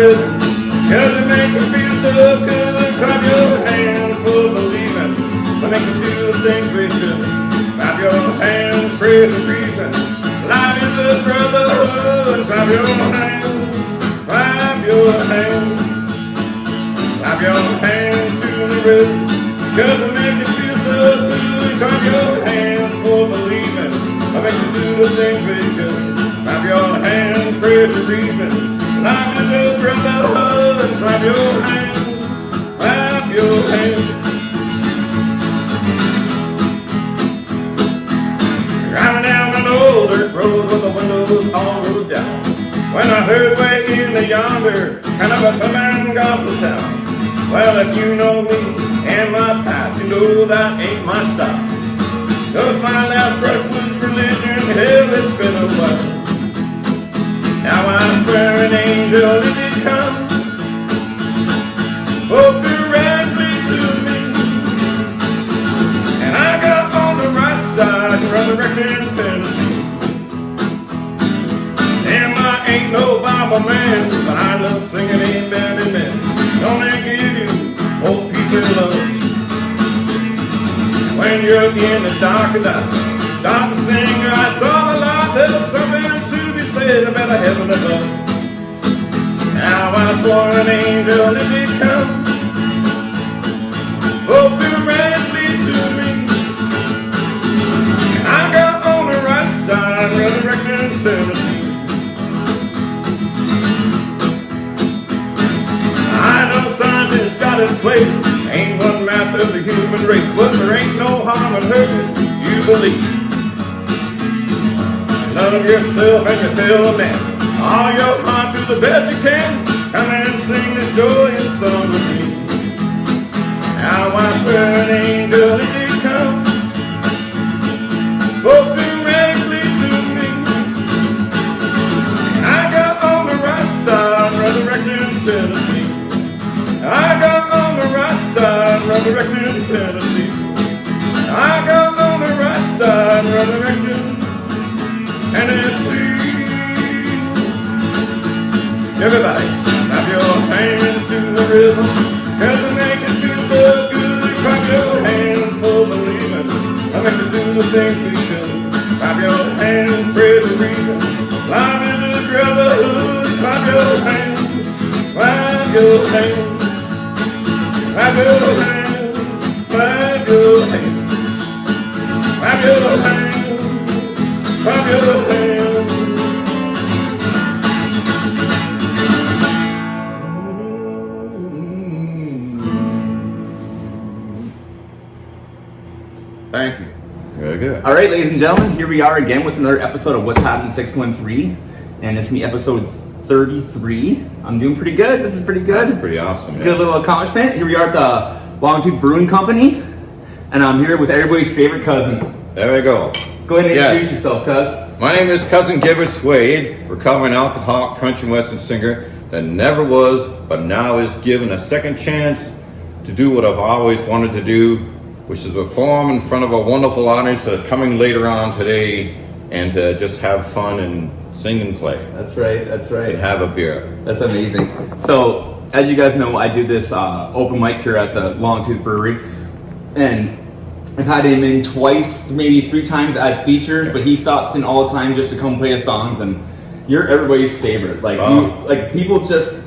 rhythm, 'cause it makes you feel so good. Clap your hands full of believing, to make you do the things we should. Clap your hands, praise and reason. Life is a brotherhood. Clap your hands, clap your hands. Clap your hands to the rhythm, 'cause it makes you feel so good. Clap your hands full of believing, to make you do the things we should. Clap your hands, praise and reason. Life is a brotherhood. Clap your hands, clap your hands. Driving down an old dirt road with the windows all rolled down, when I heard way in the yonder kind of a southern gospel sound. Well, if you know me and my past, you know that ain't my style. 'Cause my last breath was religion, hell, it's been a while. Now I swear an angel if it come, spoke directly to me, and I got on the right side, resurrection Tennessee. Damn, I ain't no Bible man, but I love singing amen, amen. Gonna give you old peace and love. When you're in the dark of night, stop to sing. I saw the light, there's something to be said about a heaven above. Now I swore an angel if it come, spoke directly to me, and I got on the right side, resurrection Tennessee. I know science got its place, ain't one master of the human race, but there ain't no harm in hurting, you believe. Love yourself and your fellow man, all your heart, do the best you can. Come and sing this joyous song with me. Now I swear an angel if it come, spoke directly to me, and I got on the right side, resurrection Tennessee. I got on the right side, resurrection Tennessee. I got on the right side, resurrection Tennessee. Everybody, clap your hands to the rhythm, 'cause it makes you feel so good. Clap your hands for believing, I make you do the things we should. Clap your hands, praise the reason. Life is a brotherhood. Clap your hands, clap your hands. Clap your hands, clap your hands. Clap your hands, clap your hands. Thank you. Very good. All right, ladies and gentlemen, here we are again with another episode of What's Happening 613, and it's me, episode 33. I'm doing pretty good. This is pretty good. That's pretty awesome. Good little accomplishment. Here we are at the Longtooth Brewing Company, and I'm here with everybody's favorite cousin. There we go. Go ahead and introduce yourself, cuz. My name is Cousin Gibbard Suede, recovering alcoholic country and western singer that never was, but now is given a second chance to do what I've always wanted to do, which is perform in front of a wonderful audience that's coming later on today, and to just have fun and sing and play. That's right, that's right. And have a beer. That's amazing. So, as you guys know, I do this open mic here at the Longtooth Brewery, and I've had him in twice, maybe 3 times as features, but he stops in all the time just to come play his songs, and you're everybody's favorite. Like, like people just,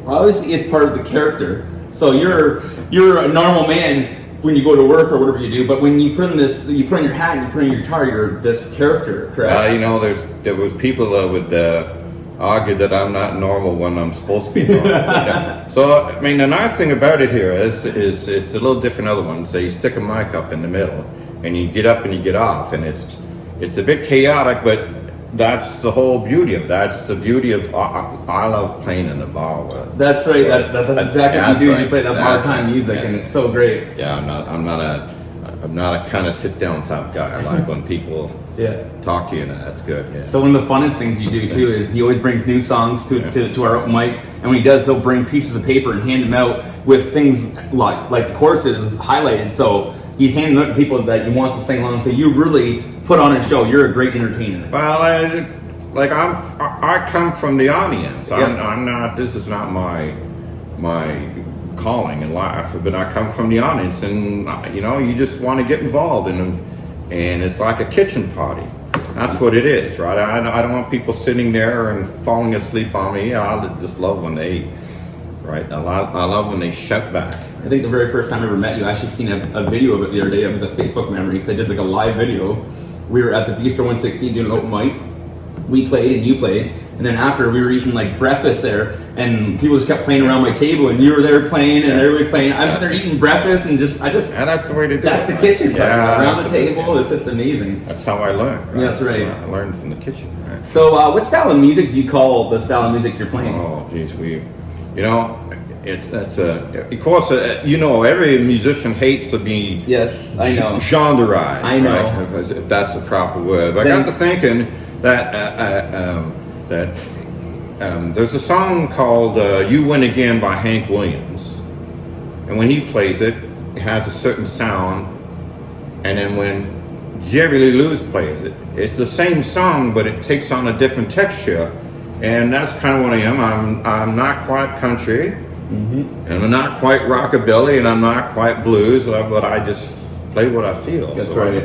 obviously it's part of the character. So you're a normal man when you go to work or whatever you do, but when you put in this, you put on your hat and you put in your guitar, you're this character, correct? You know, there was people that would argue that I'm not normal when I'm supposed to be normal. So, I mean, the nice thing about it here is it's a little different other one. So you stick a mic up in the middle, and you get up and you get off, and it's a bit chaotic, but that's the whole beauty of that. That's the beauty of I love playing in the bar. That's right. That's exactly what you do. Right. You play that bar time music, and it's so great. Yeah, I'm not a kind of sit down type guy. I like when people talk to you, and that's good. Yeah. So one of the funnest things you do too is he always brings new songs to our open mics, and when he does, he'll bring pieces of paper and hand them out with things like the choruses highlighted. So he's handing out to people that he wants to sing along. So you really put on a show. You're a great entertainer. Well, like I come from the audience. I'm not. This is not my calling in life, but I come from the audience, and you know, you just want to get involved in them, and it's like a kitchen party. That's what it is, right? I don't want people sitting there and falling asleep on me. I just love when they eat, right? I love when they shut back. I think the very first time I ever met you, I actually seen a video of it the other day. It was a Facebook memory because I did like a live video. We were at the Bistro 116 doing an open mic. We played and you played, and then after we were eating like breakfast there, and people just kept playing around my table, and you were there playing, and everybody was playing. I'm sitting there eating breakfast, and and that's the way to do it. That's the kitchen, around the table. It's just amazing. That's how I learned. Right? Yeah, that's right. I learned from the kitchen. Right? So, what style of music do you call the style of music you're playing? Oh, geez, of course, every musician hates to be I know. genreized. I know. Right? If that's the proper word. But I got to thinking that there's a song called "You Win Again" by Hank Williams, and when he plays it, it has a certain sound, and then when Jerry Lee Lewis plays it, it's the same song, but it takes on a different texture, and that's kind of what I am. I'm not quite country. Mm-hmm. And I'm not quite rockabilly, and I'm not quite blues, but I just play what I feel. That's right.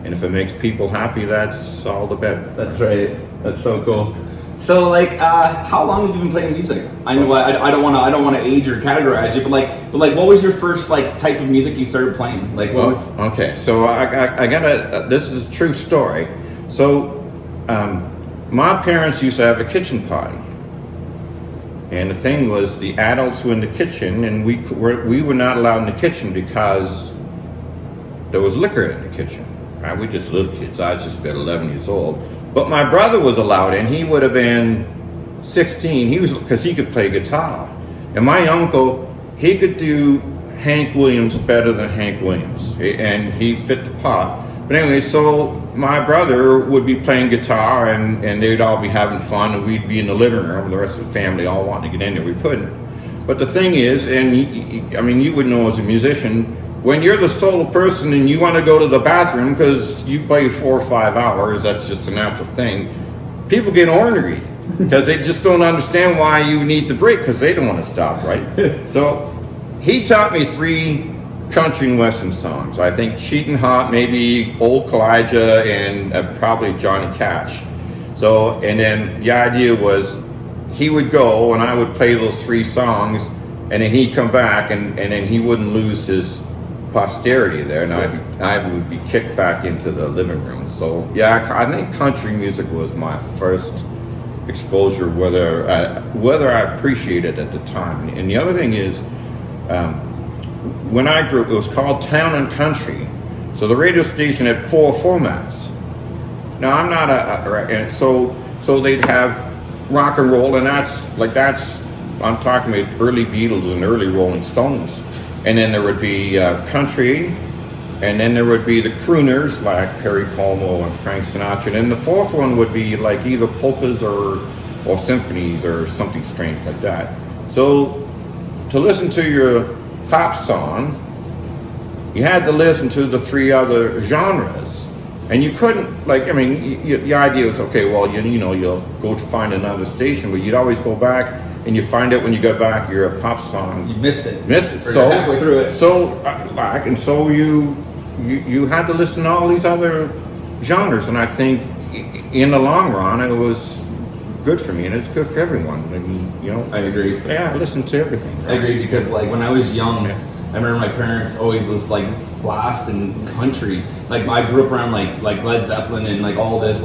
And if it makes people happy, that's all the better. That's right. That's so cool. So, like, how long have you been playing music? I know I don't want to age or categorize you, but what was your first like type of music you started playing? Like, what was? Okay, so I got this is a true story. So, my parents used to have a kitchen party. And the thing was, the adults were in the kitchen, and we were not allowed in the kitchen because there was liquor in the kitchen. Right? We just little kids. I was just about 11 years old. But my brother was allowed in. He would have been 16. Because he could play guitar. And my uncle, he could do Hank Williams better than Hank Williams, and he fit the part. But anyway, so my brother would be playing guitar, and they'd all be having fun, and we'd be in the living room, the rest of the family all wanting to get in there. We couldn't. But the thing is, and you would know as a musician, when you're the solo person and you want to go to the bathroom because you play 4 or 5 hours, that's just a natural thing. People get ornery because they just don't understand why you need the break, because they don't want to stop, right? So he taught me 3 country and western songs. I think Cheatin' Hot, maybe Old Kalijah, and probably Johnny Cash. So, and then the idea was he would go and I would play those 3 songs, and then he'd come back, and then he wouldn't lose his posterity there, and I would be kicked back into the living room. So yeah, I think country music was my first exposure, whether I appreciated it at the time. And the other thing is, when I grew up, it was called Town and Country. So the radio station had 4 formats. Now I'm not and so they'd have rock and roll, and that's I'm talking about early Beatles and early Rolling Stones. And then there would be country, and then there would be the crooners like Perry Como and Frank Sinatra. And then the 4th one would be like either polkas or symphonies or something strange like that. So to listen to your pop song, you had to listen to the 3 other genres, and you couldn't, the idea was, okay, well, you'll go to find another station, but you'd always go back, and you find out when you go back, you're a pop song. You missed it. So halfway through it. So you had to listen to all these other genres, and I think in the long run, it was good for me, and it's good for everyone. I agree. Yeah, I listen to everything. Right? I agree, because when I was young, I remember my parents always was blast and country. I grew up around like Led Zeppelin and all this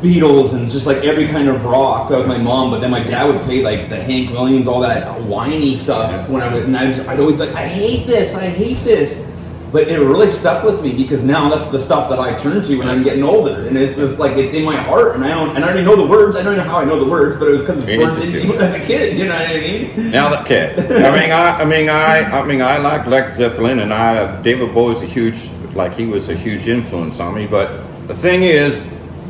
Beatles and just every kind of rock. That was my mom, but then my dad would play the Hank Williams, all that whiny stuff. When I'd always be I hate this. But it really stuck with me, because now that's the stuff that I turn to when I'm getting older, and it's just it's in my heart, and I already know the words. I don't know how I know the words, but it was because it's burned into me as a kid. You know what I mean? Now the kid. I like Led Zeppelin, and David Bowie's he was a huge influence on me. But the thing is,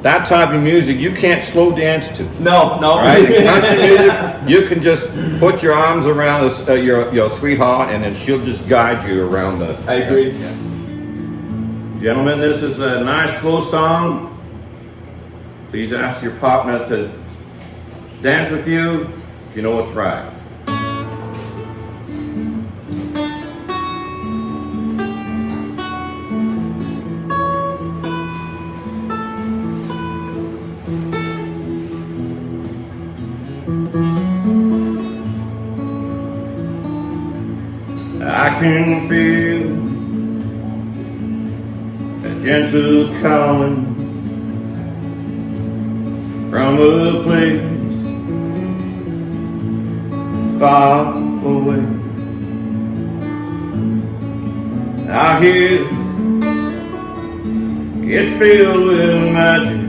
that type of music you can't slow dance to. No. Right? Country music, you can just put your arms around your sweetheart, and then she'll just guide you around the. I agree. Gentlemen, this is a nice slow song Please ask your partner to dance with you if you know what's right. I can feel a gentle calling from a place far away. I hear it's filled with magic,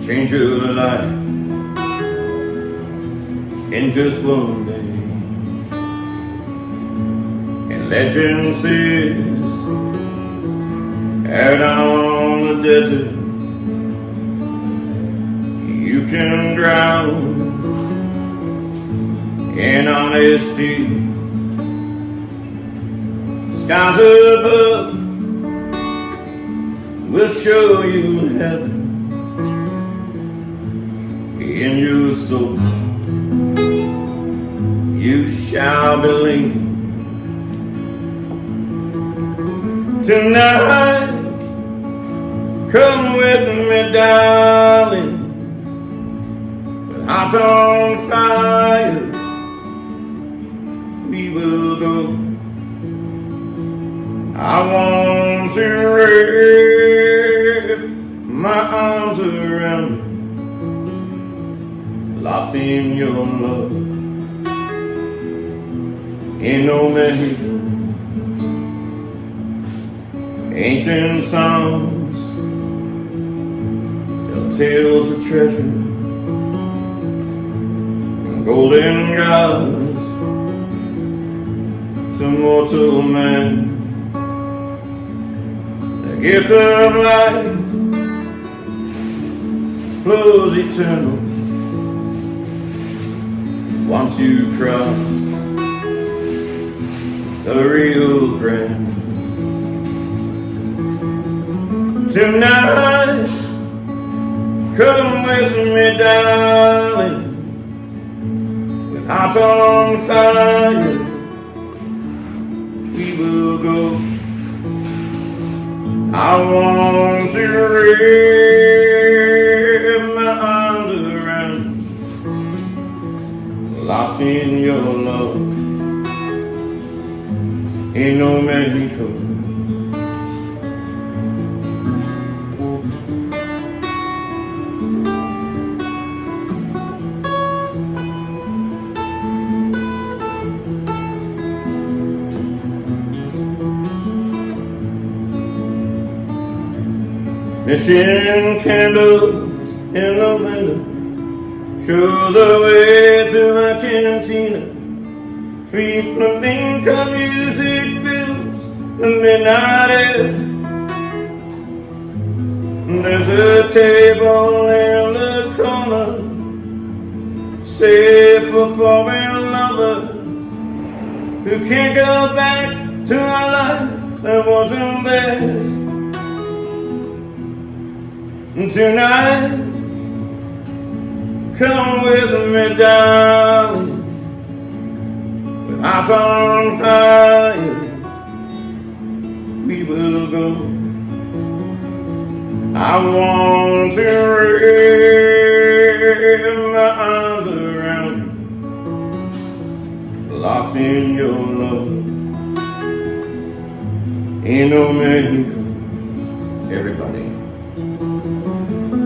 change your life in just one day. And legend says out on the desert you can drown in honesty. Skies above will show you heaven in your soul. You shall believe. Tonight, come with me, darling, with hearts on fire, we will go. I want to wrap my arms around you, lost in your love, in no measure. Ancient songs tell tales of treasure, from golden gods to mortal man. The gift of life flows eternal once you cross the Rio Grande. Tonight, come with me, darling, with hearts on fire, we will go. I want to wrap my arms around you, lost in your love, in no Mexico. Mission candles in the window show the way to my cantina. Sweet flamenco music fills the midnight air. There's a table in the corner, safe for foreign lovers who can't go back to a life that wasn't theirs. Tonight, come with me, darling, with hearts on fire, we will go. I want to wrap my arms around you, lost in your love, in no Mexico. Everybody.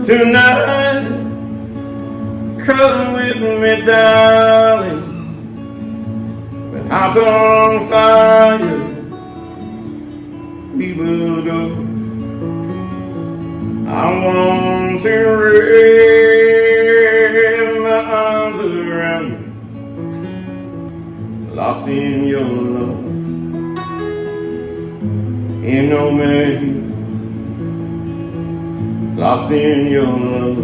Tonight, come with me, darling, with hearts on fire, we will go. I want to wrap my arms around you, lost in your love, in no Mexico. Lost in your love,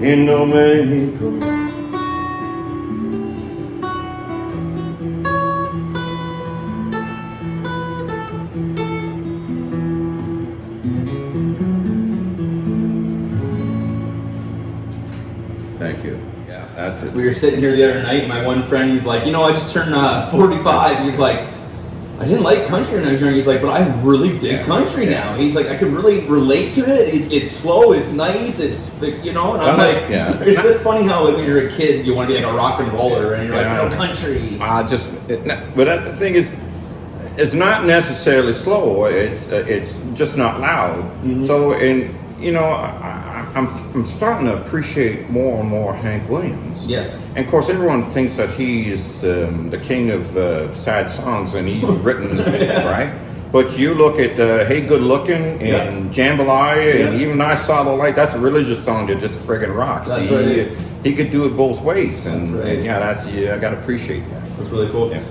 in no Mexico. That's it. We were sitting here the other night, and my one friend, he's like, I just turned 45. He's like, I didn't like country when I was young. He's like, but I really dig country now. He's like, I can really relate to it. It's slow, it's nice, it's, and I'm like, it's just funny how like, when you're a kid, you want to be like a rock and roller, and you're like, no, country. But the thing is, it's not necessarily slow. It's just not loud. Mm-hmm. So, I'm starting to appreciate more and more Hank Williams. Yes. And of course, everyone thinks that he is the king of sad songs, and he's written this, right? But you look at "Hey Good Looking" and "Jambalaya," and even "I Saw the Light." That's a religious song that just friggin' rocks. That's right. He could do it both ways, and that's right. I gotta appreciate that. That's really cool. Yeah.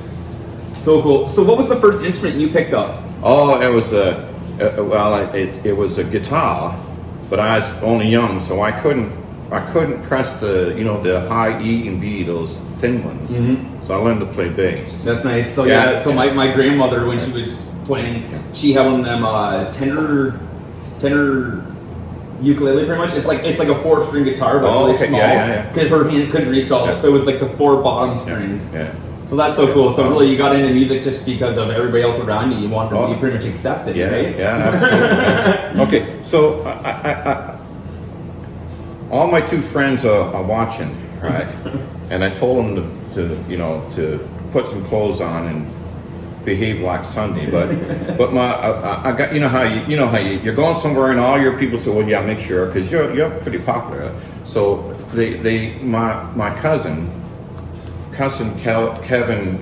So cool. So, what was the first instrument you picked up? Oh, it was it was a guitar, but I was only young, so I couldn't press the the high E and B, those thin ones. Mm-hmm. So I learned to play bass. That's nice. So so my grandmother, when she was playing, she had one of them tenor ukulele, pretty much. It's like a 4-string guitar, but really small. Because her hands couldn't reach all. So it was like the 4 bottom strings. Yeah. So that's so cool. So really, you got into music just because of everybody else around you. You wanted to be pretty much accepted, right? Yeah, absolutely. Okay, so I all my 2 friends are watching, right? And I told them to put some clothes on and behave like Sunday. But I got how you're going somewhere and all your people say, well, yeah, make sure, because you're pretty popular. So my cousin Kevin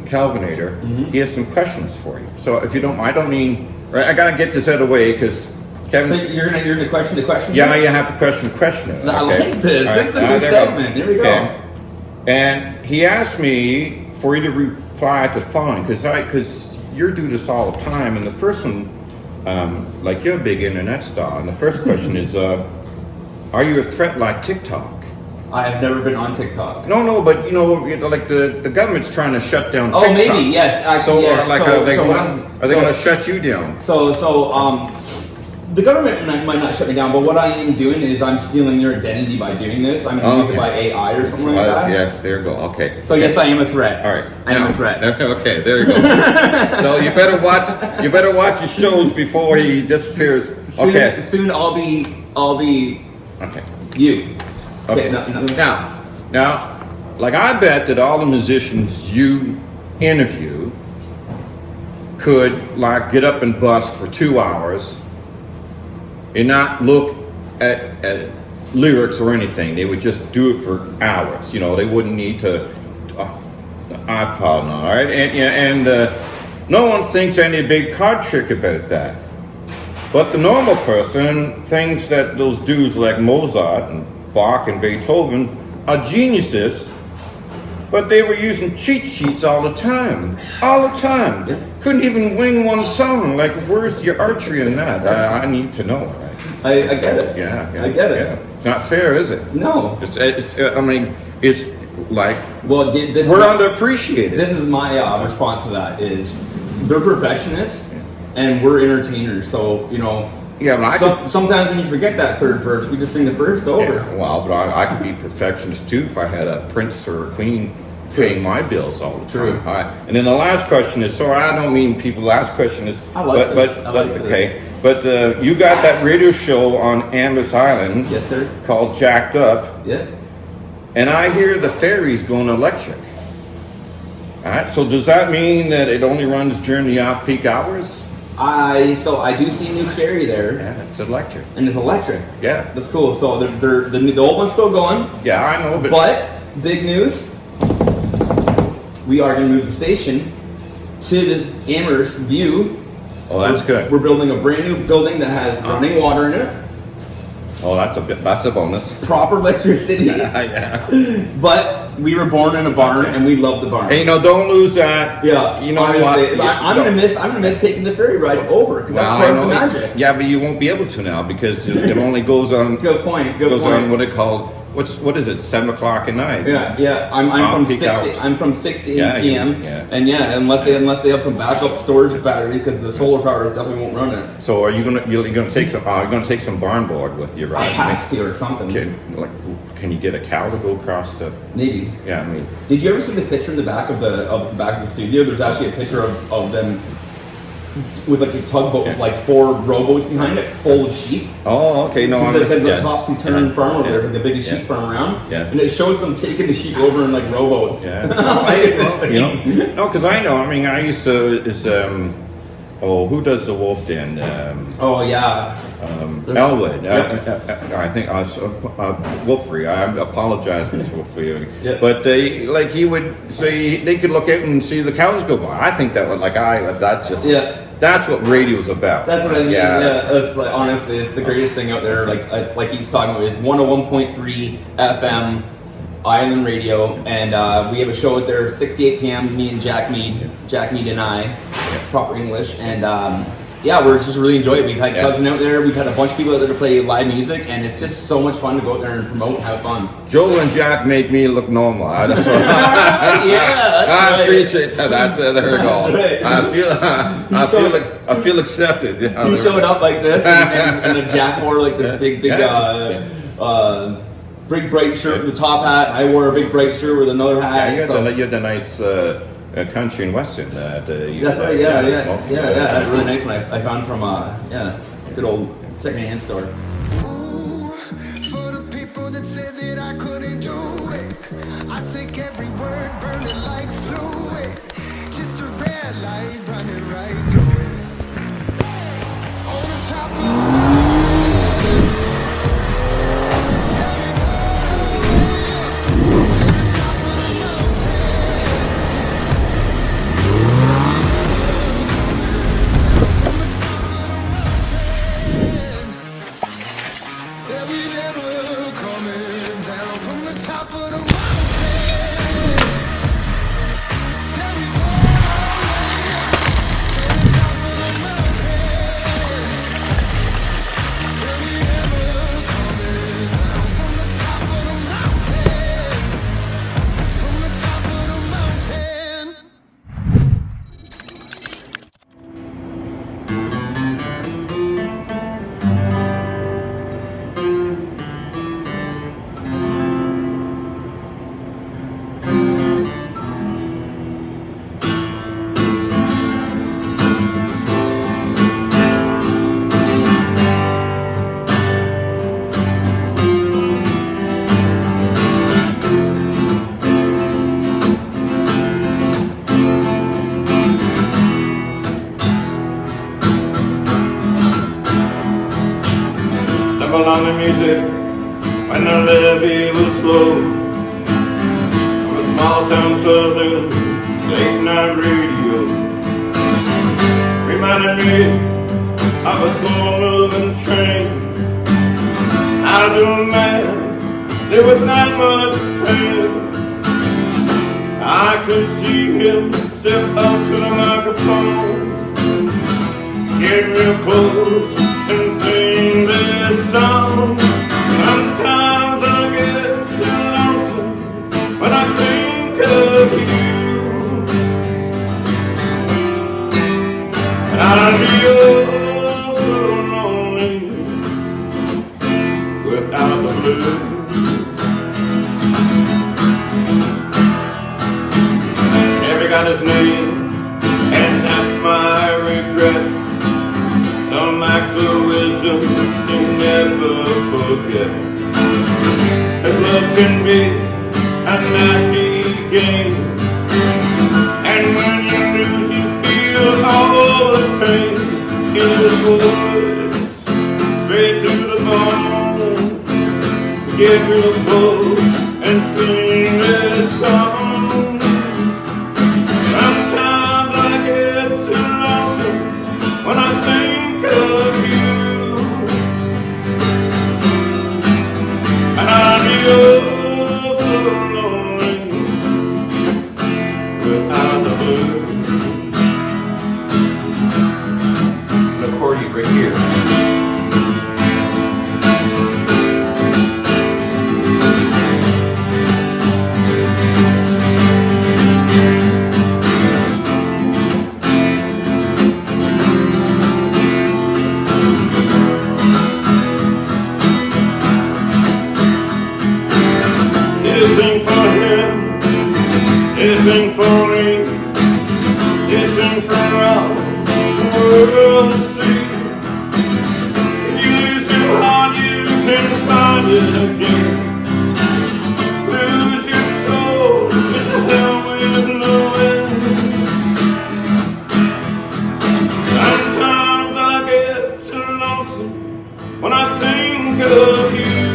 Calvinator, he has some questions for you. So if you don't, I gotta get this out of the way because Kevin. So you're gonna question the question? Yeah, you have to question the questioner. I like this. Right. That's a good segment. Here we go. Okay. And he asked me for you to reply to phone because you do this all the time. And the first one, like you're a big internet star, and the first question is, are you a threat like TikTok? I have never been on TikTok. No, but like the government's trying to shut down TikTok. Oh, maybe, yes, actually, yes. Are they going to shut you down? So, the government might not shut me down, but what I am doing is I'm stealing your identity by doing this. I'm going to use it by AI or something like that. Yeah, there you go. Okay. So yes, I am a threat. All right, I am a threat. Okay, there you go. So you better watch his shows before he disappears. Okay. Soon I'll be. Okay. You. Okay. Now, like I bet that all the musicians you interview could like get up and bust for 2 hours and not look at lyrics or anything. They would just do it for hours. They wouldn't need to iPod, all right? And no one thinks any big card trick about that. But the normal person thinks that those dudes like Mozart and Bach and Beethoven are geniuses, but they were using cheat sheets all the time. Yeah. Couldn't even wing one song. Like, where's your archery in that? I need to know. Right? I get it. Yeah, I get it. Yeah. It's not fair, is it? No. It's like, well, we're underappreciated. This is my response to that is they're perfectionists and we're entertainers. So, yeah, but sometimes when you forget that third verse, we just sing the first over. Yeah, well, but I could be perfectionist too if I had a prince or a queen paying my bills all the time. True. All right. And then the last question is, so I don't mean people. Last question is, but you got that radio show on Amber's Island, yes, sir, called Jacked Up. Yeah. And I hear the ferry's going electric. All right. So does that mean that it only runs during the off-peak hours? I do see a new ferry there. Yeah, it's electric. And it's electric. Yeah. That's cool. So the old one's still going. Yeah, I know. But big news, we are going to move the station to the Amherst View. Oh, that's good. We're building a brand new building that has running water in it. Oh, that's a bonus. Proper electricity. Yeah. But we were born in a barn, and we love the barn. Hey, don't lose that. Yeah. What? I'm gonna miss taking the ferry ride over because that's part of the magic. Yeah, but you won't be able to now because it only goes on. Good point. On what they call what is it? 7 o'clock at night. Yeah. I'm from 6 to 8 p.m. Yeah. And unless they have some backup storage battery, because the solar powers definitely won't run it. So are you're gonna take some barn board with you, right? I have to or something. Can you get a cow to go across the? Maybe. Yeah, I mean. Did you ever see the picture in the back of the studio? There's actually a picture of them with like a tugboat with like 4 rowboats behind it, full of sheep. Oh, okay. No, the topsy-turvy farm over there, like the biggest sheep farm around. Yeah. And it shows them taking the sheep over in like rowboats. Yeah. Well, because I know. I mean, I used to who does the Wolf Den? Elwood. I think Wolfrey. I apologize, Miss Wolfrey. Yeah. But he would say they could look out and see the cows go by. I think that would that's just that's what radio's about. That's what I mean. Yeah. It's like, honestly, it's the greatest thing out there. Like it's like he's talking about. It's 101.3 FM. Island Radio, and we have a show out there 6 to 8 p.m. Me and Jack Mead and I, proper English, and we're just really enjoying it. We've had Cousin out there, we've had a bunch of people out there to play live music, and it's just so much fun to go out there and promote and have fun. Joel and Jack make me look normal. I appreciate that. There we go. Right. I feel accepted. He showed up like this, and then Jack wore like this big big bright shirt with the top hat. I wore a big bright shirt with another hat. You had the nice country and western. That's right. That's really nice one. I found from good old secondhand store. Ooh, for the people that said that I couldn't do it, I take every word, burn it like fluid. Just a red light running right through it. On the top of the mountain. On the music when the levee was low. From a small town southern late night radio reminded me of a slow moving train. How to a man live with not much pain. I could see him step up to the microphone, get real close and sing this song. Sometimes I get too lonesome when I think of you, and I feel so lonely without the blues. Never got his name, and that's my regret. Some acts of wisdom you never forget. Cause love can be a nasty game, and when you lose you feel all the pain. In the woods, straight to the bone, get real close and sing this song. Sometimes I get too lonesome when I think of you, and I feel so lonely without the blues. The accordion right here. it again. Lose your soul, get the hell with no end. Sometimes I get so lonesome when I think of you.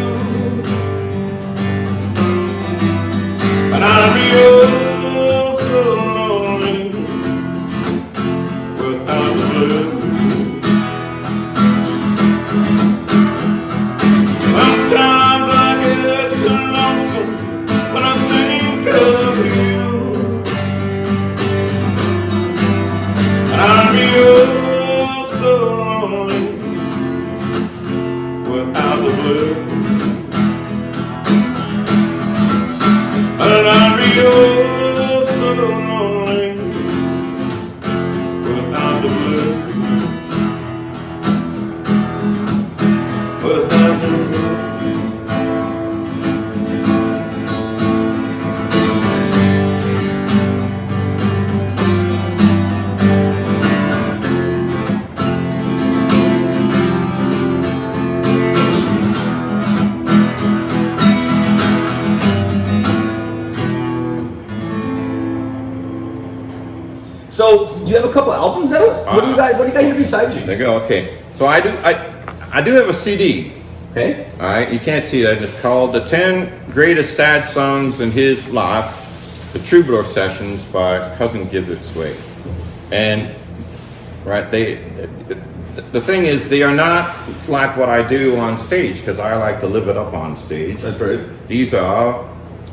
And I'd be oh so lonely without the blue. Sometimes I get so lonesome when I think of you. And I'd be oh so lonely without the blue. And I'd be oh so lonely without the blues. Without the blues. So, do you have a couple albums out? What do you got here beside you? There you go. Okay. So I do have a CD. Okay. All right. You can't see that. It's called "The 10 Greatest Sad Songs in His Life: The Troubadour Sessions" by cousin Gibbard Suede. And right, the thing is, they are not like what I do on stage because I like to live it up on stage. That's right. These are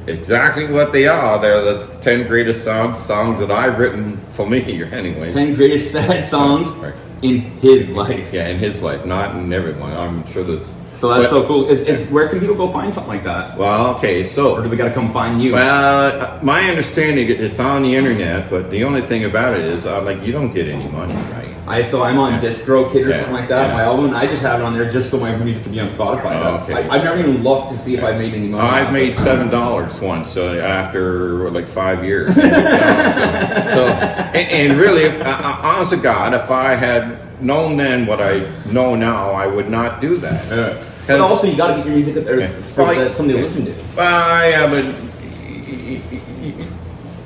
exactly what they are. They're the 10 greatest songs that I've written for me, anyway. 10 greatest sad songs Right. in his life. Yeah, in his life, not in everyone. I'm sure there's. So that's Well- so cool. Is where can people go find something like that? Well, okay, Or so. do we gotta come find you? Well, my understanding, it's on the internet, but the only thing about it is, like, you don't get any money, right? I'm on DistroKid or Yeah, something like that. yeah. My album, I just have it on there just so my music can be on Spotify. Oh, okay. I've never even looked to see if I made any money. I've made $7 once after like 5 years. And really, honest to God, if I had known then what I know now, I would not do that. But also, you gotta get your music up there Yeah. for that somebody to listen to. Yeah, but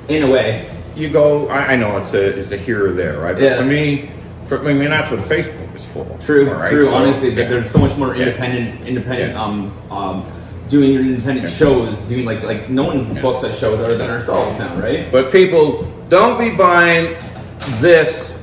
In a way. you go. I know it's a here or there, right? But Yeah. for me, I mean that's what Facebook is for. True, all right? true. So, Honestly, yeah. there's so much more Yeah. independent. Yeah. Doing your independent Yeah. shows, doing like no one Yeah. books at shows other than ourselves now, right? But people, don't be buying this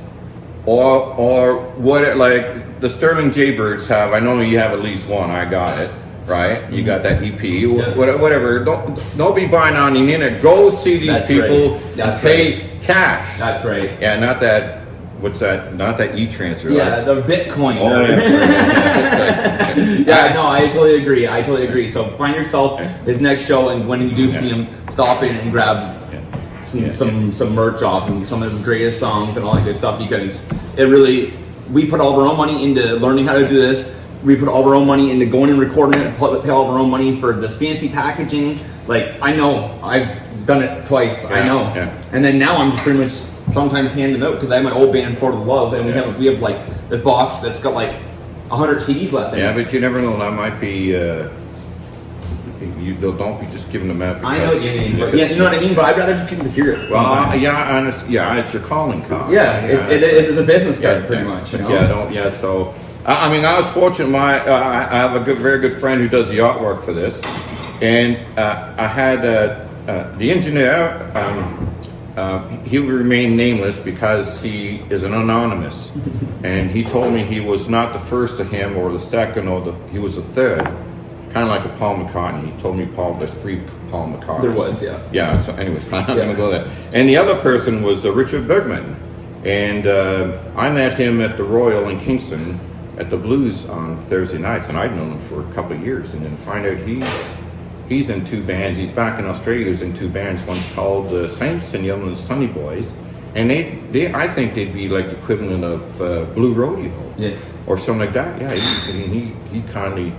or what like the Sterling Jaybirds have. I know you have at least one. I got it. Right? You got that EP, Yeah. whatever. Don't be buying on the internet. Go see these That's people right. and That's pay cash. That's right. Yeah, not that. What's that? Not that e-transfer. Yeah, the Bitcoin. Oh, yeah. Yeah, no, I totally agree. So find yourself his next show, and when you do see him, stop in and grab some merch off and some of his greatest songs and all that good stuff, because we put all of our own money into learning how to do this. We put all of our own money into going and recording it, pay all of our own money for this fancy packaging. Like, I know, I've done it twice. I know. Yeah. And then now I'm just pretty much sometimes handing out, because I have my old band For the Love, and we have like this box that's got like 100 CDs left in Yeah, it. but you never know. That might be. Don't be just giving them out. I know what you mean. But, yeah, you know what I mean. But I'd rather just people to hear it. Well, sometimes. it's your calling card. Yeah, it's a business card, pretty much. You But know? So I mean, I was fortunate. I have a very good friend who does the artwork for this, and I had the engineer. He will remain nameless because he is an anonymous, and he told me he was not the first to him or the second he was the third, kind of like a Paul McCartney. He told me there's 3 Paul McCartneys. There was, yeah. Yeah. So anyways, I'm not gonna go there. And the other person was Richard Bergman, and I met him at the Royal in Kingston at the Blues on Thursday nights, and I'd known him for a couple of years, and then find out he's in 2 bands. He's back in Australia. He's in 2 bands. One's called Saints and the other one's Sunny Boys. And I think they'd be like the equivalent of Blue Rodeo, or something like that. Yeah, he kindly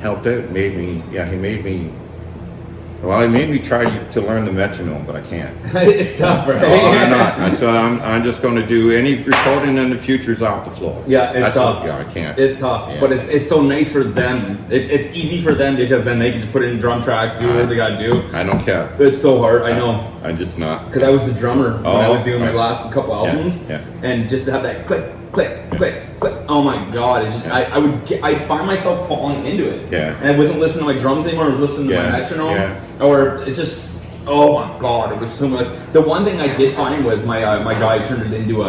helped out. He made me Well, it made me try to learn the metronome, but I can't. It's tough, right? Oh, I'm not. So I'm just going to do any recording in the future's off the floor. Yeah, it's tough. Yeah, I can't. It's tough, Yeah. but it's so nice for them. It's easy for them because then they can just put in drum tracks, do whatever they gotta do. I don't care. It's so hard, I know. I'm just not. Because I was the drummer when I was doing my right. last couple albums, Yeah. and just to have that click, click, click, click. Oh my god! It just I'd find myself falling into it. Yeah. And I wasn't listening to my drums anymore. I was listening to my metronome, or it just. Oh my god! It was so much. The one thing I did find was my guy turned it into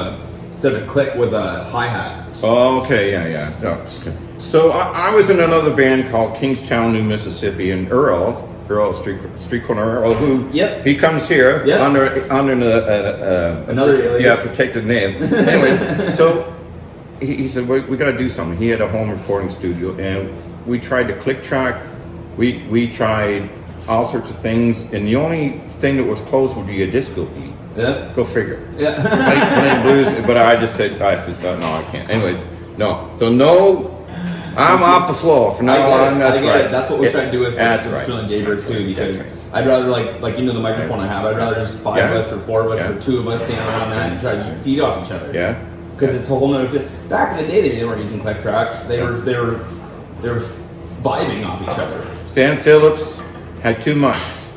instead of a click was a hi hat. Oh, okay, yeah. Oh, okay. So I was in another band called Kingstown, New Mississippi, and Earl Street Corner Earl, who he comes here under another alias. Yeah, protected name. Anyway, so he said we got to do something. He had a home recording studio, and we tried to click track. We tried all sorts of things, and the only thing that was close would be a disco beat. Yeah. Go figure. Yeah. Playing blues, but I said, no, I can't. Anyways, no. So no. I'm off the floor from now on. That's right. That's what we're trying to do with Gibbard Gibbard too, because I'd rather like the microphone I have. I'd rather just 5 of us or 4 of us or 2 of us stand around that and try to just feed off each other. Yeah. Because it's a whole nother. Back in the day, they weren't using click tracks. They were vibing off each other. Sam Phillips had 2 mics,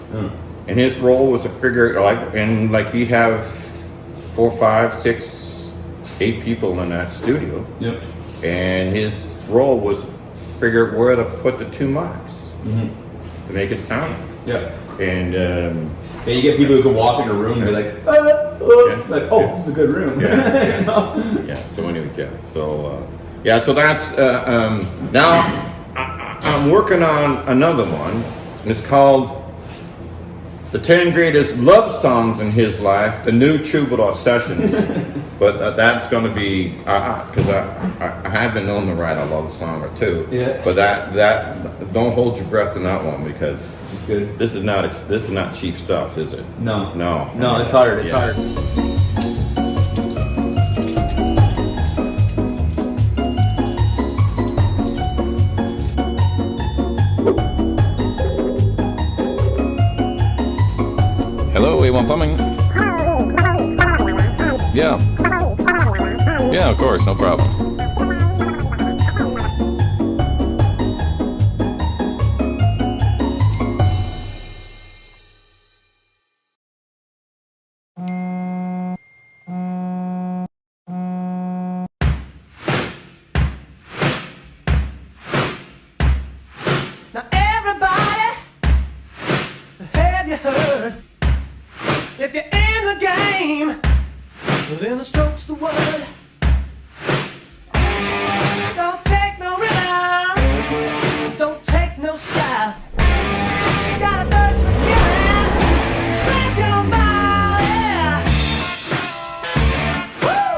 and his role was to figure like he'd have 4, 5, 6, 8 people in that studio. Yep. And his role was figure where to put the 2 mics to make it sound. Yeah. And you get people who can walk in a room and be like, this is a good room. Yeah. You know? Yeah. So anyways, So so that's now I'm working on another one, and it's called The 10 Greatest Love Songs in His Life, the New Troubadour Sessions. But that's going to be because I have been known to write a love song or 2. Yeah. But that don't hold your breath in that one, because It's good. this is not cheap stuff, is it? No, No, it's hard. It's hard. Hello, A1 Plumbing. Yeah. Yeah, of course, no problem. Now everybody, have you heard? If you're in the game, then the stroke's the word. Don't take no rhythm, don't take no style. Got a thirst for killing, grab your body. Woo!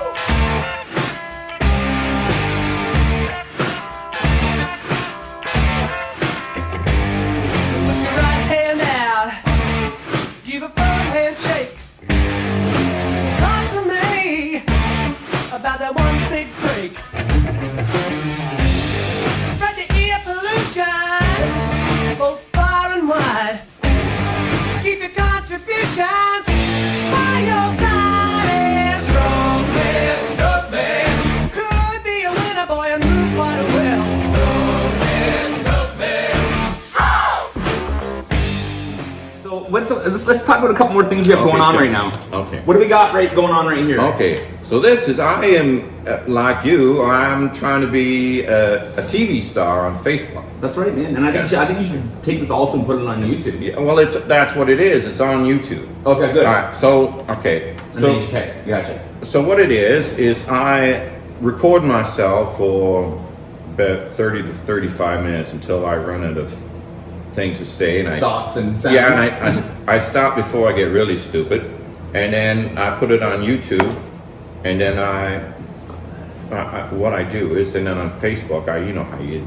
Put your right hand out, give a firm handshake. Talk to me about that one big break. Spread the air pollution both far and wide. Keep your contributions by your side. And stroke man could be a winner, boy, and move quite well. So let's talk about a couple more things we have going on right now. Okay. What do we got going on right here? Okay, so I am like you. I'm trying to be a TV star on Facebook. That's right, man. And I think you should take this also and put it on YouTube. Yeah, well, that's what it is. It's on YouTube. Okay, good. All right. Gotcha. So what it is I record myself for about 30 to 35 minutes until I run out of things to say, and Thoughts and sounds. Yeah, and I stop before I get really stupid, and then I put it on YouTube, and then what I do is, and then on Facebook, you know how you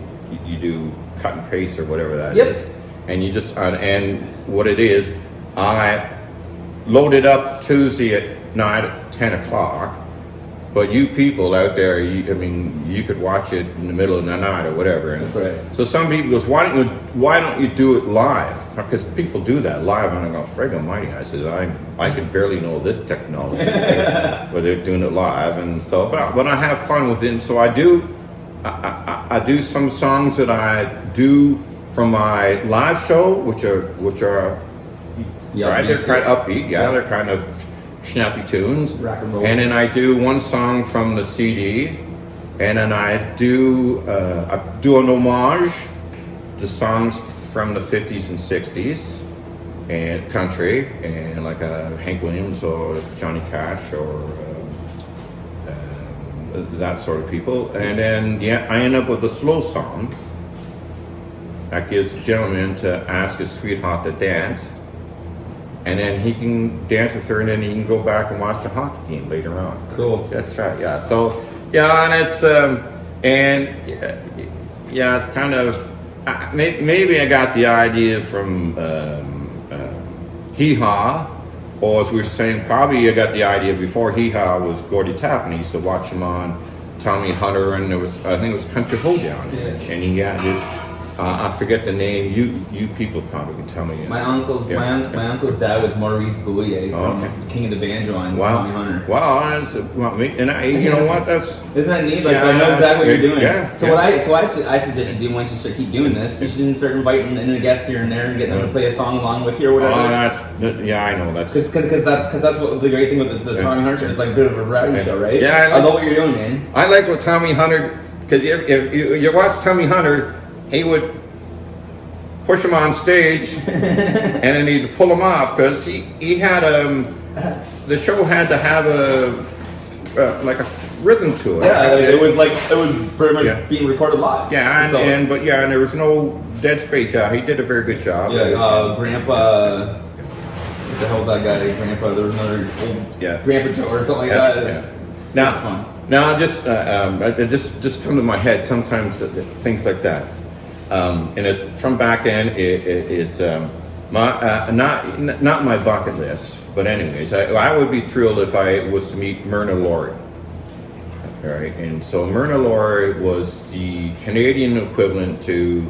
do cut and paste or whatever that is, and you just and what it is, I load it up Tuesday at night at 10 o'clock, But you people out there, I mean, you could watch it in the middle of the night or whatever. And That's right. So some people goes, why don't you do it live? Because people do that live, and I go, frig almighty. I says, I could barely know this technology, but they're doing it live, and so. But I have fun with it. And so I do some songs that I do from my live show, which are right, they're kind of upbeat. Yeah, they're kind of snappy tunes. Rock and roll. And then I do one song from the CD, and then I do an homage to songs from the 50s and 60s and country, and like Hank Williams or Johnny Cash or that sort of people. And then I end up with a slow song that gives the gentleman to ask his sweetheart to dance. And then he can dance with her, and then he can go back and watch the hockey game later on. Cool. That's right. Yeah. So and it's it's kind of maybe I got the idea from Hee Haw, or as we were saying, probably I got the idea before Hee Haw was Gordy Tappan. I used to watch him on Tommy Hunter, and there was, I think it was Country Hoedown, and he had this. I forget the name. You people probably can tell me. My uncle's dad was Maurice Bouillet from King of the Banjo on Tommy Hunter. Wow, you know what? That's isn't that neat? Like I know exactly what you're doing. Yeah. So I suggest you do once you start keep doing this. You should start inviting in a guest here and there and get them to play a song along with you or whatever. I know that's because that's what the great thing with the Tommy Hunter show. It's like a bit of a variety show, right? Yeah, I love what you're doing, man. I like what Tommy Hunter, because if you watch Tommy Hunter, he would push him on stage and then he'd pull him off, because he had the show had to have like a rhythm to it. Yeah, it was pretty much being recorded live. Yeah, and there was no dead space. Yeah, he did a very good job. Yeah, Grandpa. What the hell's that guy? Grandpa. There was another old Grandpa Joe or something like that. Yeah. Now, just come to my head sometimes things like that. And from back then, it is not my bucket list, but anyways, I would be thrilled if I was to meet Myrna Lory. All right, and so Myrna Lory was the Canadian equivalent to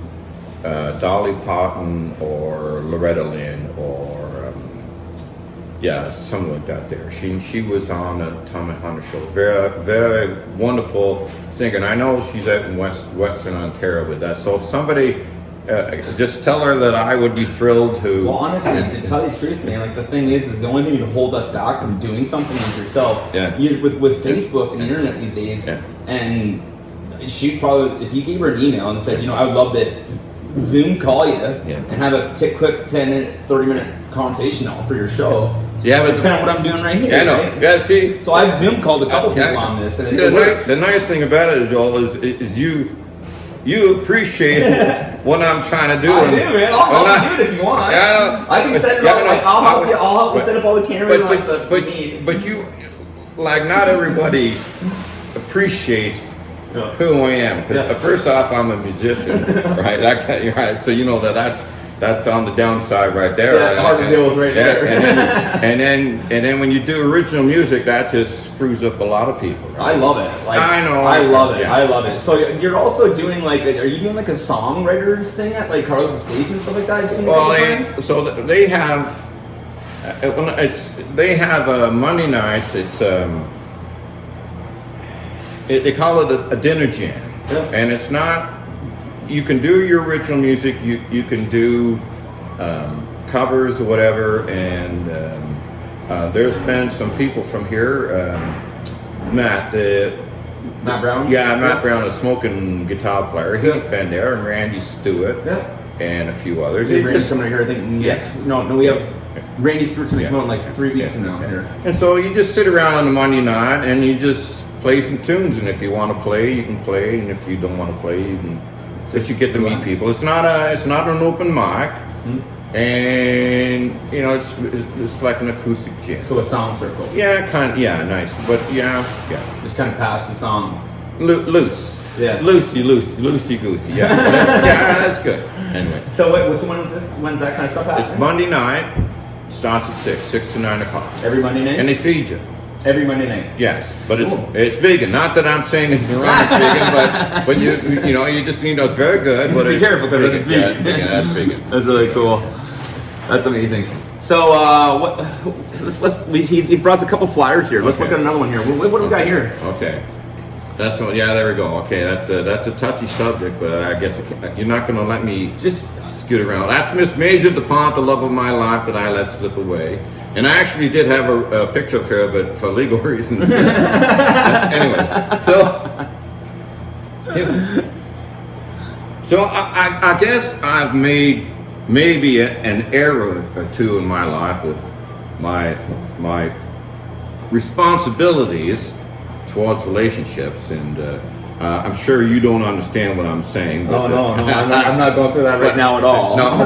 Dolly Parton or Loretta Lynn or something like that. There, she was on the Tommy Hunter show. Very, very wonderful singer, and I know she's out in Western Ontario with that. So if somebody just tell her that I would be thrilled to. Well, honestly, to tell you the truth, man, like the thing is the only thing that can hold us back from doing something like yourself. With Facebook and the internet these days, and she'd probably, if you gave her an email and said, I would love to Zoom call you and have a quick 10-minute, 30-minute conversation for your show. Yeah, that's kind of what I'm doing right here. Yeah, I know. Right? Yeah, see. So I've Zoom called a couple people on this, and the nice thing about it, Joel, is you appreciate what I'm trying to do. I do, man. I'll help you do it if you want. Yeah, I can set it up. I'll help you. I'll help you set up all the cameras and stuff. But you, like, not everybody appreciates who I am. Because first off, I'm a musician, right? Right. So you know that's on the downside right there. Yeah, hard to deal with right there. And then when you do original music, that just screws up a lot of people. Right? I love it. I know. I love it. Yeah. I love it. So you're also doing are you doing like a songwriters thing at like Carlos Estates and stuff like that? I've seen so they have Monday nights. It's they call it a dinner jam, and it's not. You can do your original music. You can do covers or whatever. And there's been some people from here. Matt Brown. Yeah, Matt Brown, a smoking guitar player. He's been there, and Randy Stewart, and a few others. Randy's coming here. I think next. No, we have Randy Stewart's going to come out in like 3 weeks from now. Here. And so you just sit around on the Monday night and you just play some tunes. And if you want to play, you can play. And if you don't want to play, you can. That you get to meet people. It's not an open mic, and it's like an acoustic jam. So a song circle. Yeah, nice, but just kind of pass the song. Loose. Yeah. Loosey goosey. Yeah, that's good. Anyway. So when's this? When's that kind of stuff happening? It's Monday night. Starts at 6 to 9 o'clock. Every Monday night. And they feed you. Every Monday night. Yes, but Cool. it's vegan. Not that I'm saying it's wrong, it's vegan, but you just it's very good. But Be careful because it's Yeah, vegan. that's vegan. That's really cool. That's amazing. So he's brought us a couple flyers here. Let's Okay. look at another one here. What do we got here? Okay. That's what. Yeah, there we go. Okay, that's a touchy subject, but I guess you're not going to let me Just scoot around. That's Miss Major DuPont, the love of my life that I let slip away. And I actually did have a picture of her, but for legal reasons. Anyway, so I guess I've made maybe an error or two in my life with my responsibilities towards relationships, and I'm sure you don't understand what I'm saying. But, no, I'm not going through that right now at all. No,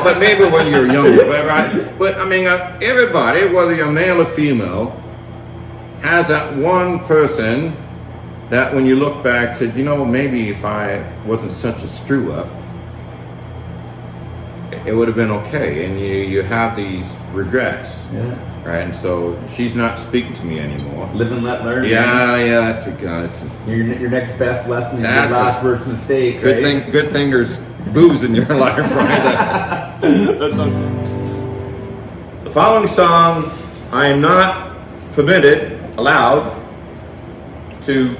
but maybe when you're younger, but I mean, everybody, whether you're male or female, has that one person that when you look back said, maybe if I wasn't such a screw up, it would have been okay. And you have these regrets, Yeah. right? And so she's not speaking to me anymore. Live and let learn. Yeah, that's a guy. Your next best lesson is your That's last worst mistake. Good right? thing there's booze in your life, right? The following song, I am not allowed to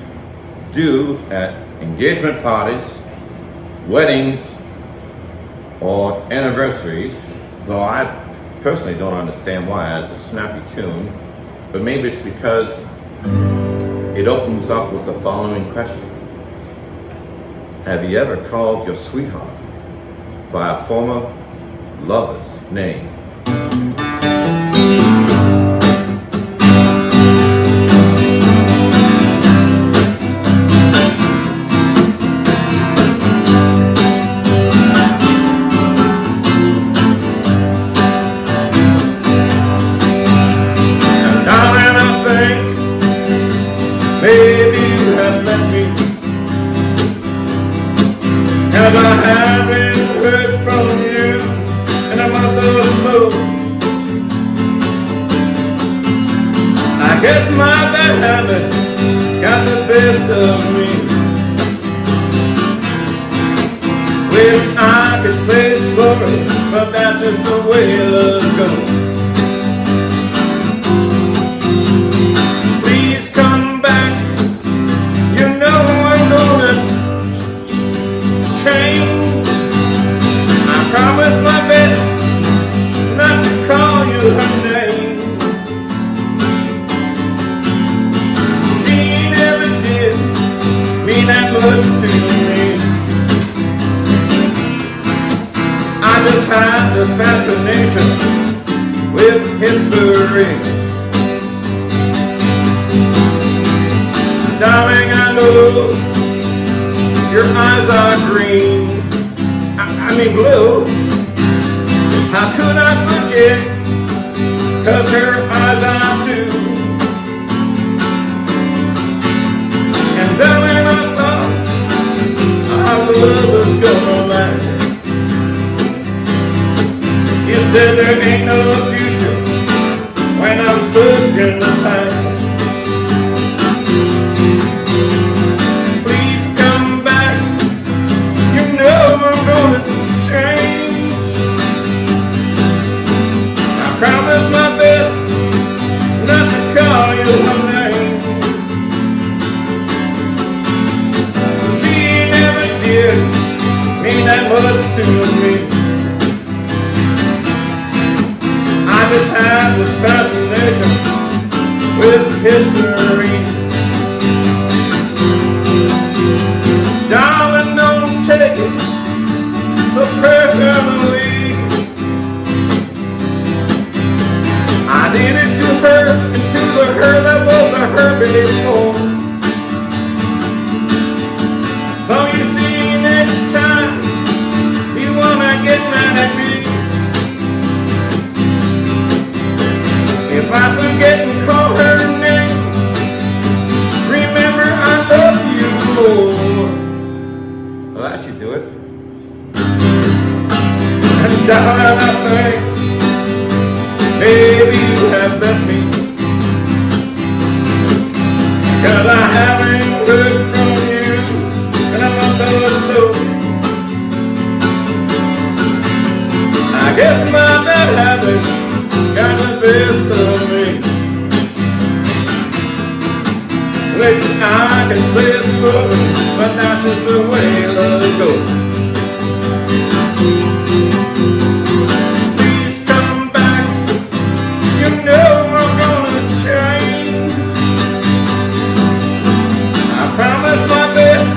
do at engagement parties, weddings, or anniversaries, though I personally don't understand why. It's a snappy tune, but maybe it's because it opens up with the following question. Have you ever called your sweetheart by a former lover's name? Maybe you have met me, and I haven't heard from you in a month or so. I guess my bad habits got the best of me. Wish I could say sorry, but that's just the way love goes. Have this fascination with history. Darling, I know your eyes are green, I mean blue. How could I forget, 'cause her eyes are too. And darling, I thought our love was gonna last. You said there ain't no future when I'm stuck in the past. Please come back, you know I'm gonna change. I promise my best not to call you her name. She never did mean that much to me. I just have this fascination with history. Darling, don't take it so personally. I did it to her and to the her that was a her before. So you see, next time you wanna get mad at me, if I forget and call her name, remember I love you more. Well, that should do it. And darling, I think maybe you have met me, guess my bad habits got the best of me. Wish I could say it's so, but that's just the way love goes. Please come back, you know I'm gonna change. I promise my best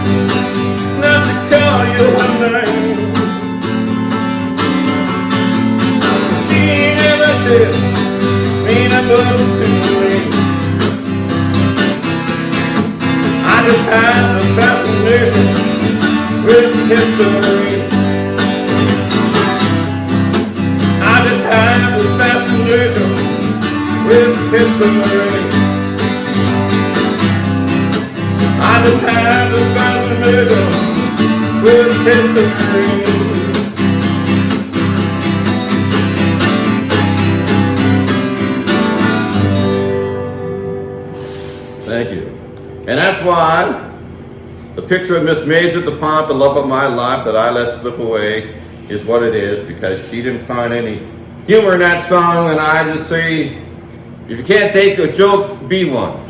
not to call you her name. She never did mean a much to me. I just had the fascination with history. I just had this fascination with history. I just had this fascination with history. Thank you. And that's why the picture of Miss Major DuPont, the love of my life that I let slip away, is what it is, because she didn't find any humor in that song, and I just say, if you can't take a joke, be one.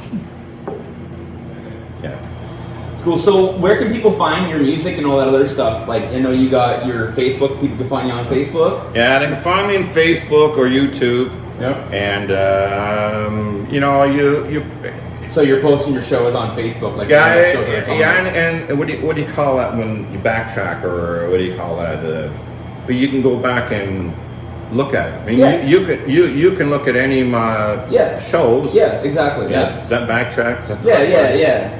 Yeah. Cool. So where can people find your music and all that other stuff? Like, I know you got your Facebook. People can find you on Facebook. Yeah, they can find me on Facebook or YouTube. Yep. And you know, you So you're posting your shows on Facebook, like yeah, shows that are coming yeah, out. and what do you call that when you backtrack, or what do you call that? But you can go back and look at it. I mean, Yeah. you can look at any of my shows. Yeah, exactly. Yeah. Is that backtrack? Is that the Yeah, right yeah, word? yeah.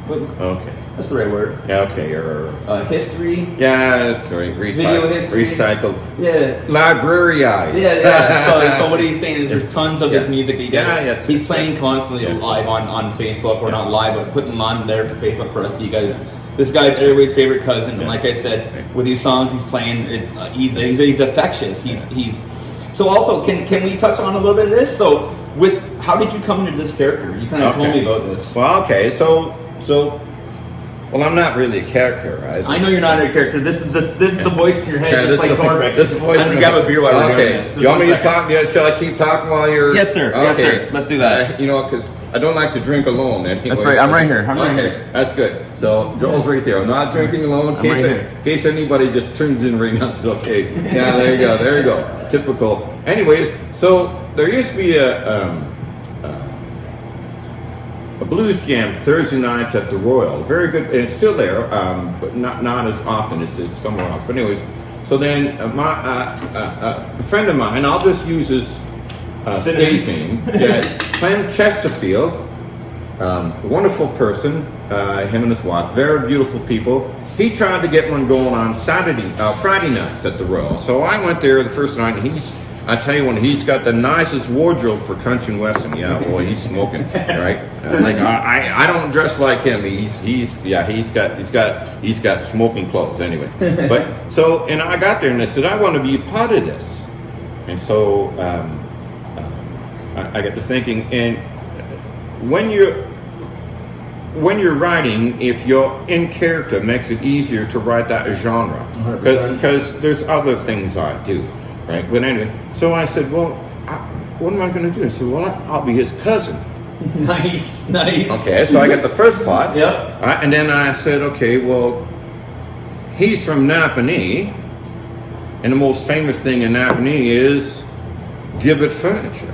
But Okay. that's the right word. Yeah. Okay. Or History. yeah, that's right. Video history. Recycled. Yeah. Library. Yeah, yeah. So what he's saying is there's tons of his music that he does. Yeah, yes. He's playing constantly Yeah. live on Facebook, or not live, but putting them on there for Facebook for us because this guy's everybody's favorite cousin. And Yeah. like I said, with these songs he's playing, it's he's affectious. He's so also can we touch on a little bit of this? So with how did you come into this character? You kind of told me about this. Well, okay, so well, I'm not really a character, right? I know you're not a character. This is the voice in your head. Yeah, Just like Torbeck. this is the voice. I'm gonna grab a beer while we're doing Okay. this. You want me to Just one talk? Yeah, shall I keep talking while you're? Yes, sir. Yes, sir. Let's do that. You know, because I don't like to drink alone. Anyway. That's right. I'm right here. I'm right Okay, here. that's good. So Joel's right there. I'm not drinking alone. I'm right here. In case anybody just turns in right now, it's okay. Yeah, there you go. There you go. Typical. Anyways, so there used to be a blues jam Thursday nights at the Royal. Very good, and it's still there, but not as often. It's somewhere else. But anyways, so then a friend of mine, I'll just use his stage name, Clem Chesterfield, a wonderful person, him and his wife, very beautiful people. He tried to get one going on Friday nights at the Royal. So I went there the first night, and I tell you, when he's got the nicest wardrobe for country and western. Yeah, boy, he's smoking, right? Like I don't dress like him. He's got smoking clothes, anyways. But so, and I got there and I said, I want to be a part of this. And so I got to thinking, and when you're writing, if you're in character, it makes it easier to write that genre, because there's other things I do. Right, but anyway, so I said, well, what am I going to do? I said, well, I'll be his cousin. Nice. Okay, so I got the first part. Yep. And then I said, okay, well, he's from Napanee, and the most famous thing in Napanee is Gibbard Furniture.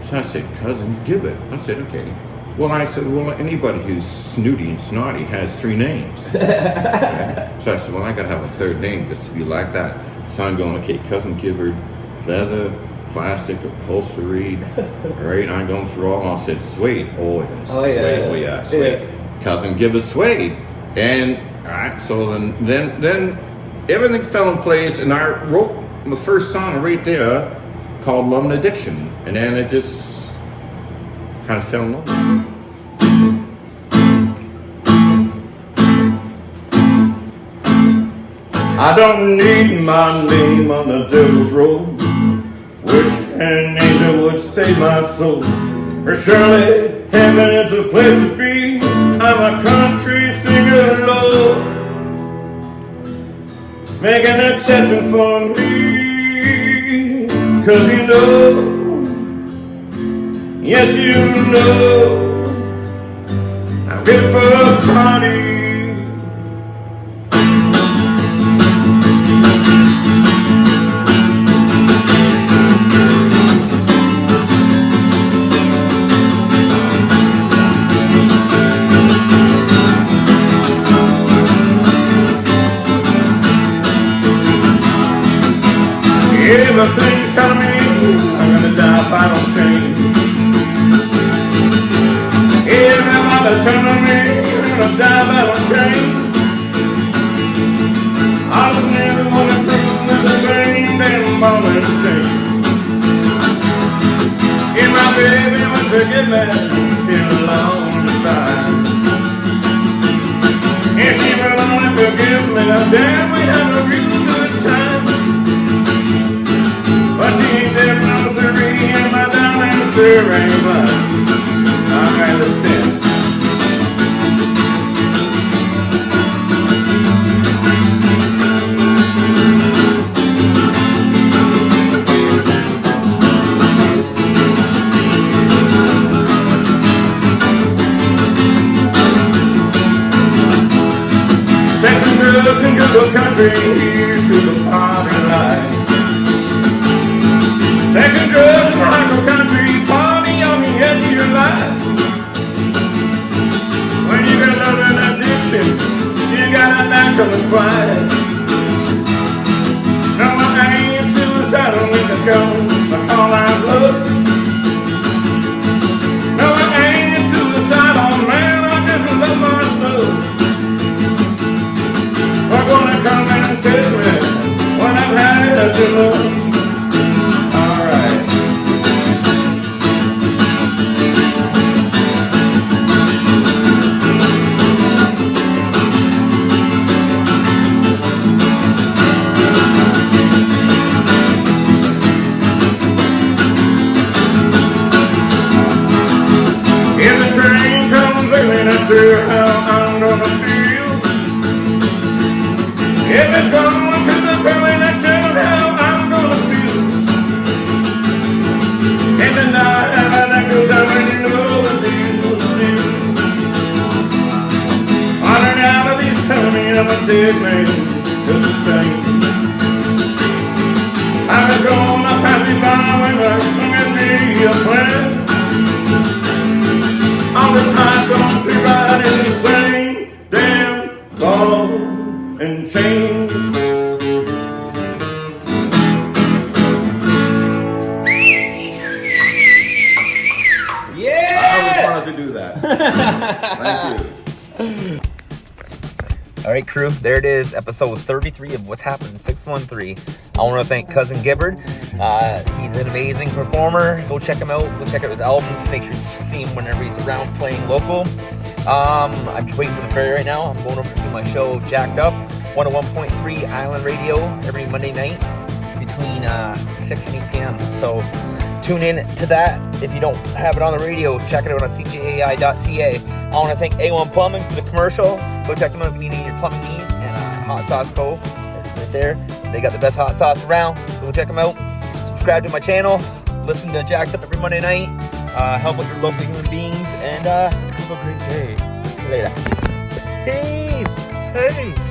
So I said, cousin Gibbard. I said, okay. Well, anybody who's snooty and snotty has 3 names. Okay? So I said, well, I got to have a third name just to be like that. So I'm going, okay, cousin Gibbard, leather, plastic, upholstery, right? I'm going through all. I said, Suede. Oh, yes. Oh, yeah. Suede. Oh, yeah. Suede. Yeah. Cousin Gibbard Suede. And, all right, so then everything fell in place, and I wrote the first song right there called Love and Addiction. And then it just kind of fell in love. I don't need my name on the devil's roll. Wish an angel would save my soul. For surely heaven is a place to be. I'm a country singer, Lord. Make an exception for me. 'cause you know, yes you know, I'm ready for a party. Everything's telling me I'm gonna die if I don't change. Everybody's telling me I'm gonna die if I don't change. I was never gonna prove with the same damn ball and chain. And my baby wants to get mad in a long time. And she will only forgive me. Damn, we had a real good time. But she ain't there no siree, and my darling sure ain't mine. Alright, let's dance. Sex and drugs and good country, here's to the party line. Sex and drugs and rock and country, party on the edge of your life. When you got love and addiction, you got a night coming twice. No, I ain't suicidal with the gun, I call out love. No, I ain't suicidal, man, I just love my love. We're gonna come and tell me when I've had your love. Sure how I'm gonna feel. If it's going to the feeling, that's sure how I'm gonna feel. And the night that goes down and you know the deal's real. On and out of these telling me I'm a dead man, just the same. I was gonna pass me by when I look at me a plan. All this time gonna be right in the same damn ball and chain. Yeah! I always wanted to do that. Thank you. All right, crew, there it is, episode 33 of What's Happening 613. I want to thank Cousin Gibbard. He's an amazing performer. Go check him out. Go check out his albums. Make sure you see him whenever he's around playing local. I'm just waiting for the ferry right now. I'm going over to do my show, Jacked Up, 101.3 Island Radio, every Monday night between 6 and 8 p.m. So tune in to that. If you don't have it on the radio, check it out on cjai.ca. I want to thank A1 Plumbing for the commercial. Go check them out if you need any of your plumbing needs. And Hot Sauce Co. right there. They got the best hot sauce around. So go check them out. Subscribe to my channel. Listen to Jacked Up every Monday night. Help out your local human beings. And have a great day. Later. Peace. Peace.